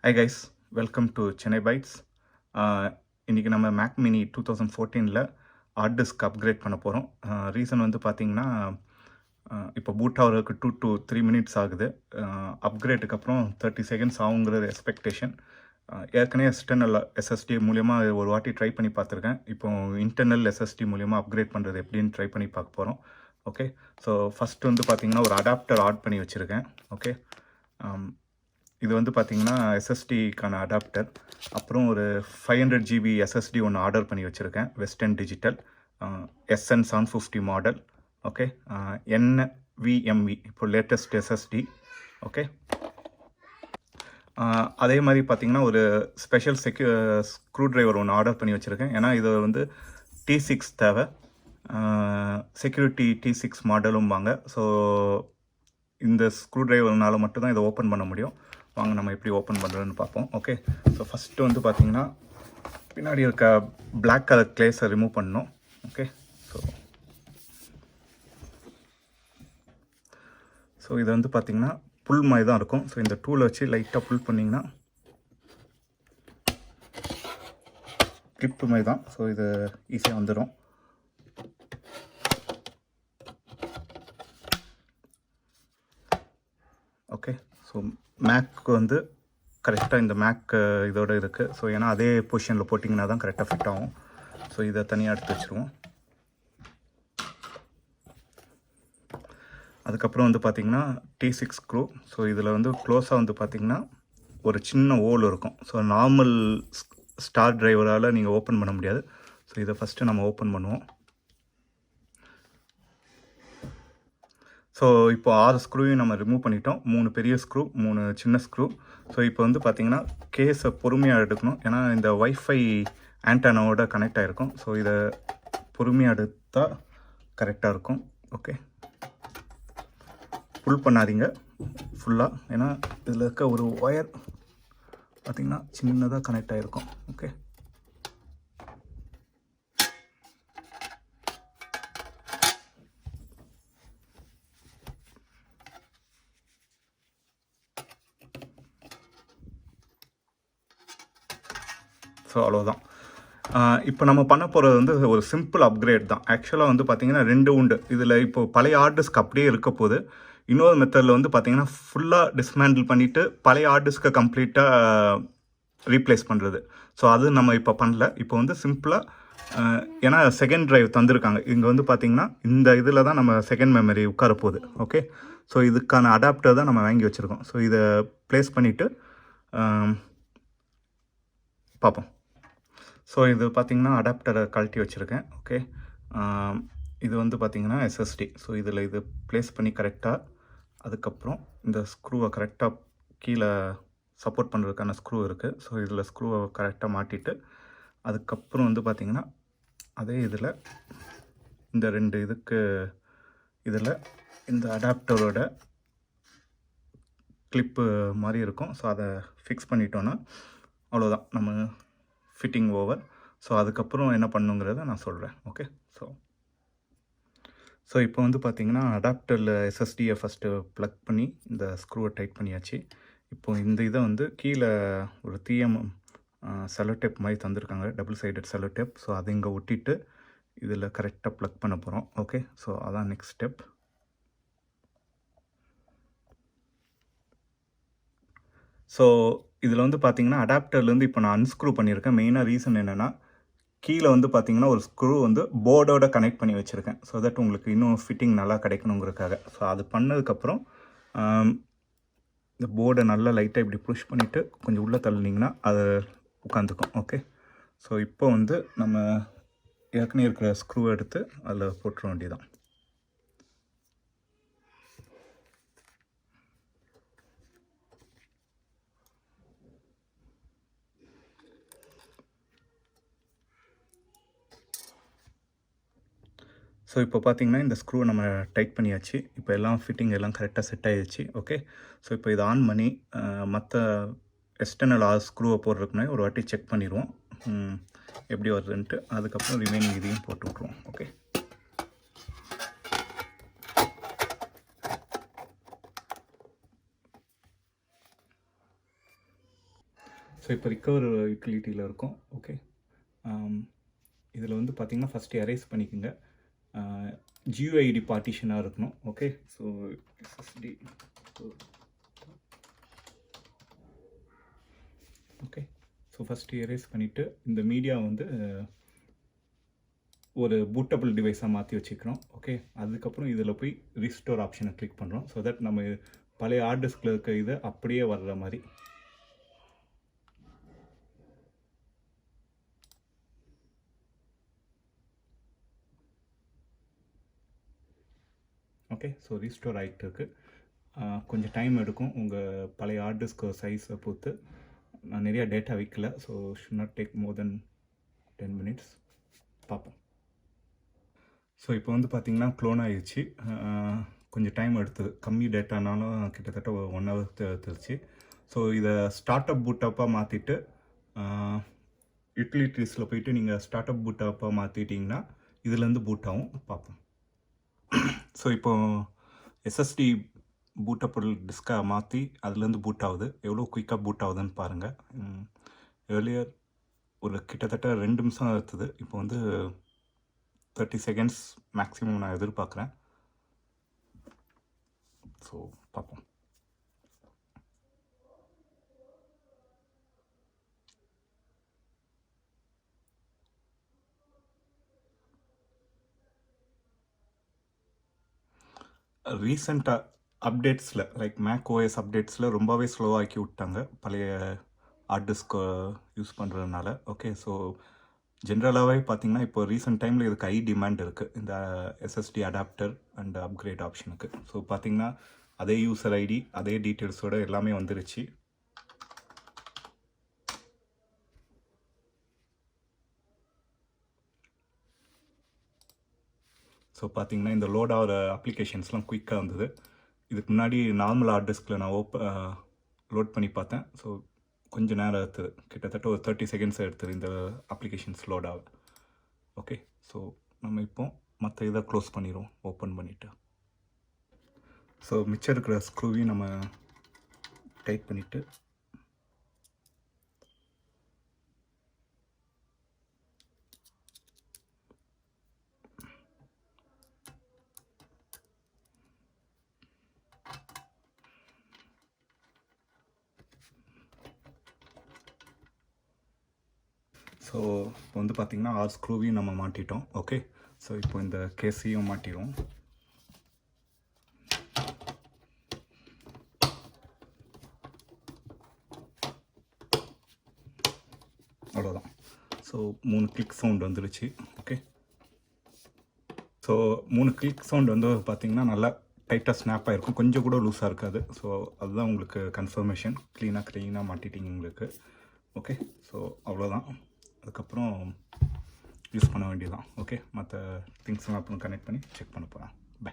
Hi guys, welcome to Chennai Bytes. இன்றைக்கி நம்ம Mac mini 2014ல் ஹார்ட் டிஸ்க் அப்கிரேட் பண்ண போகிறோம். ரீசன் வந்து பார்த்திங்கன்னா இப்போ பூட் ஆகிறதுக்கு 2 to 3 minutes ஆகுது. அப்கிரேட்டுக்கு அப்புறம் 30 seconds ஆகுங்கிறது எக்ஸ்பெக்டேஷன். ஏற்கனவே எக்ஸ்டர்னல் எஸ்எஸ்டி மூலிமா ஒரு வாட்டி ட்ரை பண்ணி பார்த்துருக்கேன். இப்போ இன்டர்னல் எஸ்எஸ்டி மூலிமா அப்கிரேட் பண்ணுறது எப்படின்னு ட்ரை பண்ணி பார்க்க போகிறோம். ஓகே, ஸோ ஃபஸ்ட்டு வந்து பார்த்திங்கன்னா ஒரு அடாப்டர் ஆட் பண்ணி வச்சுருக்கேன். ஓகே, இது வந்து பார்த்திங்கன்னா எஸ்எஸ்டிக்கான அடாப்டர். அப்புறம் ஒரு 500 GB எஸ்எஸ்டி ஒன்று ஆர்டர் பண்ணி வச்சுருக்கேன். Western digital SN750 model. Okay, NVMe இப்போ லேட்டஸ்ட் எஸ்எஸ்டி. ஓகே, அதே மாதிரி பார்த்திங்கன்னா ஒரு ஸ்பெஷல் ஸ்க்ரூ ட்ரைவர் ஒன்று ஆர்டர் பண்ணி வச்சுருக்கேன். ஏன்னா இது வந்து T6 தேவை, செக்யூரிட்டி T6 மாடலும் வாங்க. ஸோ இந்த ஸ்க்ரூ ட்ரைவர்னால மட்டும்தான் இதை ஓப்பன் பண்ண முடியும். வாங்க நம்ம எப்படி ஓப்பன் பண்ணுறதுன்னு பார்ப்போம். ஓகே, ஸோ ஃபஸ்ட்டு வந்து பார்த்திங்கன்னா பின்னாடி இருக்க பிளாக் கலர் கிளேஸை ரிமூவ் பண்ணணும். ஓகே, ஸோ இது வந்து பார்த்திங்கன்னா புல் மாதிரி தான் இருக்கும். ஸோ இந்த டூலை வச்சு லைட்டாக புல் பண்ணிங்கன்னா கிளிப்பு மாதிரி தான். ஸோ இது ஈஸியாக வந்துடும். ஓகே, ஸோ மேக் வந்து கரெக்டாக இந்த மேக் இதோடு இருக்குது. ஸோ ஏன்னா அதே பொசிஷனில் போட்டிங்கன்னா தான் கரெக்டாக ஃபிட் ஆகும். ஸோ இதை தனியாக எடுத்து வச்சுருவோம். அதுக்கப்புறம் வந்து பார்த்திங்கன்னா T6 ஸ்க்ரூ. ஸோ இதில் வந்து க்ளோஸாக வந்து பார்த்திங்கன்னா ஒரு சின்ன ஹோல் இருக்கும். ஸோ நார்மல் ஸ்டார் டிரைவரால் நீங்கள் ஓப்பன் பண்ண முடியாது. ஸோ இதை ஃபஸ்ட்டு நம்ம ஓப்பன் பண்ணுவோம். ஸோ இப்போ 6 ஸ்க்ரூவையும் நம்ம ரிமூவ் பண்ணிட்டோம். 3 பெரிய ஸ்க்ரூ, 3 சின்ன ஸ்க்ரூ. ஸோ இப்போ வந்து பார்த்திங்கன்னா கேஸை பொறுமையாக எடுக்கணும். ஏன்னா இந்த வைஃபை ஆண்டனாவோட கனெக்ட் ஆகிருக்கும். ஸோ இதை பொறுமையாக எடுத்தால் கரெக்டாக இருக்கும். ஓகே, புல் பண்ணாதீங்க ஃபுல்லாக, ஏன்னா இதில் இருக்க ஒரு ஒயர் பார்த்திங்கன்னா சின்னதாக கனெக்ட் ஆகிருக்கும். ஓகே, ஸோ அவ்வளோதான். இப்போ நம்ம பண்ண போகிறது வந்து ஒரு சிம்பிள் அப்கிரேட் தான். ஆக்சுவலாக வந்து பார்த்திங்கன்னா 2 உண்டு இதில். இப்போது பழைய ஹார்ட் டிஸ்க் அப்படியே இருக்க போது. இன்னொரு மெத்தடில் வந்து பார்த்திங்கன்னா ஃபுல்லாக டிஸ்மேண்டில் பண்ணிவிட்டு பழைய ஹார்ட் டிஸ்க்கை கம்ப்ளீட்டாக ரீப்ளேஸ் பண்ணுறது. ஸோ அது நம்ம இப்போ பண்ணல. இப்போ வந்து சிம்பிளாக ஏன்னா செகண்ட் ட்ரைவ் தந்திருக்காங்க. இங்கே வந்து பார்த்திங்கன்னா இந்த இதில் தான் நம்ம செகண்ட் மெமரி உட்கார போகுது. ஓகே, ஸோ இதுக்கான அடாப்டர் தான் நம்ம வாங்கி வச்சுருக்கோம். ஸோ இதை ப்ளேஸ் பண்ணிவிட்டு பார்ப்போம். ஸோ இது பார்த்திங்கன்னா அடாப்டரை கழட்டி வச்சுருக்கேன். ஓகே, இது வந்து பார்த்திங்கன்னா எஸ்எஸ்டி. ஸோ இதில் இது ப்ளேஸ் பண்ணி கரெக்டாக, அதுக்கப்புறம் இந்த ஸ்க்ரூவை கரெக்டாக கீழே சப்போர்ட் பண்ணுறதுக்கான ஸ்க்ரூ இருக்குது. ஸோ இதில் ஸ்க்ரூவை கரெக்டாக மாட்டிட்டு, அதுக்கப்புறம் வந்து பார்த்திங்கன்னா அதே இதில் இந்த 2 இதுக்கு இதில் இந்த அடாப்டரோட கிளிப்பு மாதிரி இருக்கும். ஸோ அதை ஃபிக்ஸ் பண்ணிட்டோன்னா அவ்வளோதான், நம்ம ஃபிட்டிங் ஓவர். ஸோ அதுக்கப்புறம் என்ன பண்ணுங்கிறத நான் சொல்கிறேன். ஓகே, ஸோ இப்போ வந்து பார்த்திங்கன்னா அடாப்டரில் எஸ்எஸ்டியை ஃபஸ்ட்டு ப்ளக் பண்ணி இந்த ஸ்க்ரூவை டைட் பண்ணியாச்சு. இப்போது இந்த இதை வந்து கீழே ஒரு TM செலோ டேப் மாதிரி தந்திருக்காங்க, double sided cello tape. So அதை இங்கே ஒட்டிட்டு இதில் கரெக்டாக ப்ளக் பண்ண போகிறோம். ஓகே, ஸோ அதான் நெக்ஸ்ட் ஸ்டெப். ஸோ இதில் வந்து பார்த்திங்கன்னா அடாப்டர்லேருந்து இப்போ நான் அன்ஸ்க்ரூ பண்ணியிருக்கேன். மெயினாக ரீசன் என்னென்னா கீழே வந்து பார்த்திங்கன்னா ஒரு ஸ்க்ரூ வந்து போர்டோட கனெக்ட் பண்ணி வச்சுருக்கேன். ஸோ தட் உங்களுக்கு இன்னும் ஃபிட்டிங் நல்லா கிடைக்கணுங்கிறதுக்காக. ஸோ அது பண்ணதுக்கப்புறம் இந்த போர்டை நல்லா லைட்டாக இப்படி புஷ் பண்ணிவிட்டு கொஞ்சம் உள்ளே தள்ளினீங்கன்னா அது உட்காந்துக்கும். ஓகே, ஸோ இப்போ வந்து நம்ம ஏற்கனவே இருக்கிற ஸ்க்ரூ எடுத்து அதில் போட்டுற வேண்டியதான். ஸோ இப்போ பார்த்திங்கன்னா இந்த ஸ்க்ரூவை நம்ம டைட் பண்ணியாச்சு. இப்போ எல்லாம் ஃபிட்டிங் எல்லாம் கரெக்டாக செட் ஆகிடுச்சு. ஓகே, ஸோ இப்போ இதை ஆன் பண்ணி மற்ற எக்ஸ்டர்னல் ஸ்க்ரூவை போடுறதுக்கு முன்னாடி ஒரு வாட்டி செக் பண்ணிடுவோம் எப்படி வருதுன்ட்டு. அதுக்கப்புறம் ரிமைனிங் இதையும் போட்டு விட்ருவோம். ஓகே, ஸோ இப்போ ரிகவர் யூட்டிலிட்டியில் இருக்கும். ஓகே, இதில் வந்து பார்த்தீங்கன்னா ஃபஸ்ட்டு எரேஸ் பண்ணிக்கோங்க. GUID பார்ட்டிஷனாக இருக்கணும். Okay, so SSD okay, so first erase பண்ணிவிட்டு இந்த மீடியா வந்து ஒரு பூட்டபிள் டிவைஸாக மாற்றி வச்சுக்கிறோம். ஓகே, அதுக்கப்புறம் இதில் போய் ரீஸ்டோர் ஆப்ஷனை கிளிக் பண்ணுறோம். ஸோ தட் நம்ம பழைய ஹார்ட் டிஸ்கில் இருக்க இதை அப்படியே வர்ற மாதிரி. ஓகே, ஸோ ரீஸ்டோர் ஆகிட்டு இருக்கு. கொஞ்சம் டைம் எடுக்கும் உங்கள் பழைய ஹார்ட் டிஸ்க் சைஸை பொறுத்து. நான் நிறையா டேட்டா வைக்கல, so should not take more then 10 minutes. பார்ப்போம். ஸோ இப்போ வந்து பார்த்திங்கன்னா க்ளோன் ஆகிடுச்சு. கொஞ்சம் டைம் எடுத்தது, கம்மி டேட்டானாலும் கிட்டத்தட்ட 1 hour எடுத்துருச்சு. ஸோ இதை ஸ்டார்ட் அப் பூட்டப்பாக மாற்றிட்டு யூட்டிலிட்டிஸில் போயிட்டு நீங்கள் ஸ்டார்ட் அப் பூட்டப்பாக மாற்றிட்டிங்கன்னா இதுலேருந்து பூட் ஆகும். பார்ப்போம். ஸோ இப்போ SSD பூட்டபிள் டிஸ்கை மாற்றி அதுலேருந்து பூட் ஆகுது. எவ்வளோ குயிக்காக பூட் ஆகுதுன்னு பாருங்கள். ஏர்லியர் ஒரு கிட்டத்தட்ட 2 நிமிஷம் எடுத்தது. இப்போ வந்து 30 seconds மேக்ஸிமம் நான் எதிர்பார்க்குறேன். ஸோ பார்ப்போம். ரீசெண்டாக அப்டேட்ஸில் லைக் மேக் ஓஎஸ் அப்டேட்ஸில் ரொம்பவே ஸ்லோவாக்கி விட்டாங்க பழைய ஹார்ட் டிஸ்க் யூஸ் பண்ணுறதுனால. ஓகே, ஸோ ஜென்ரலாகவே பார்த்தீங்கன்னா இப்போ ரீசெண்ட் டைமில் இதுக்கு ஹை டிமாண்ட் இருக்குது இந்த SSD அடாப்டர் அண்ட் அப்கிரேட் ஆப்ஷனுக்கு. ஸோ பார்த்தீங்கன்னா அதே யூசர் ஐடி அதே டீட்டெயில்ஸோடு எல்லாமே வந்துருச்சு. ஸோ பார்த்தீங்கன்னா இந்த லோட் ஆகிற அப்ளிகேஷன்ஸ்லாம் குயிக்காக வந்தது. இதுக்கு முன்னாடி நார்மல் ஹார்ட் டிஸ்கில் நான் லோட் பண்ணி பார்த்தேன். ஸோ கொஞ்சம் நேரம் எடுத்தது, கிட்டத்தட்ட ஒரு 30 seconds எடுத்தது இந்த அப்ளிகேஷன்ஸ் லோட் ஆக. ஓகே, ஸோ நம்ம இப்போ மற்ற இதை க்ளோஸ் பண்ணிடுவோம் ஓப்பன் பண்ணிவிட்டு. ஸோ மிச்சம் இருக்கிற ஸ்க்ரூவையும் நம்ம டைட் பண்ணிவிட்டு ஸோ இப்போ வந்து பார்த்திங்கன்னா 6 ஸ்க்ரூவையும் நம்ம மாட்டிட்டோம். ஓகே, ஸோ இப்போ இந்த கேஸையும் மாட்டிடுவோம். அவ்வளோதான். ஸோ 3 கிளிக் சவுண்ட் வந்துருச்சு. ஓகே, ஸோ 3 கிளிக் சவுண்ட் வந்து பார்த்திங்கன்னா நல்லா டைட்டாக ஸ்னாப் ஆகிருக்கும், கொஞ்சம் கூட லூஸாக இருக்காது. ஸோ அதுதான் உங்களுக்கு கன்ஃபர்மேஷன், க்ளீனாக மாட்டிட்டீங்க உங்களுக்கு. ஓகே, ஸோ அவ்வளோதான். அதுக்கப்புறம் யூஸ் பண்ண வேண்டியதான். ஓகே, மற்ற திங்ஸ்லாம் அப்புறம் கனெக்ட் பண்ணி செக் பண்ண போகிறேன். பை.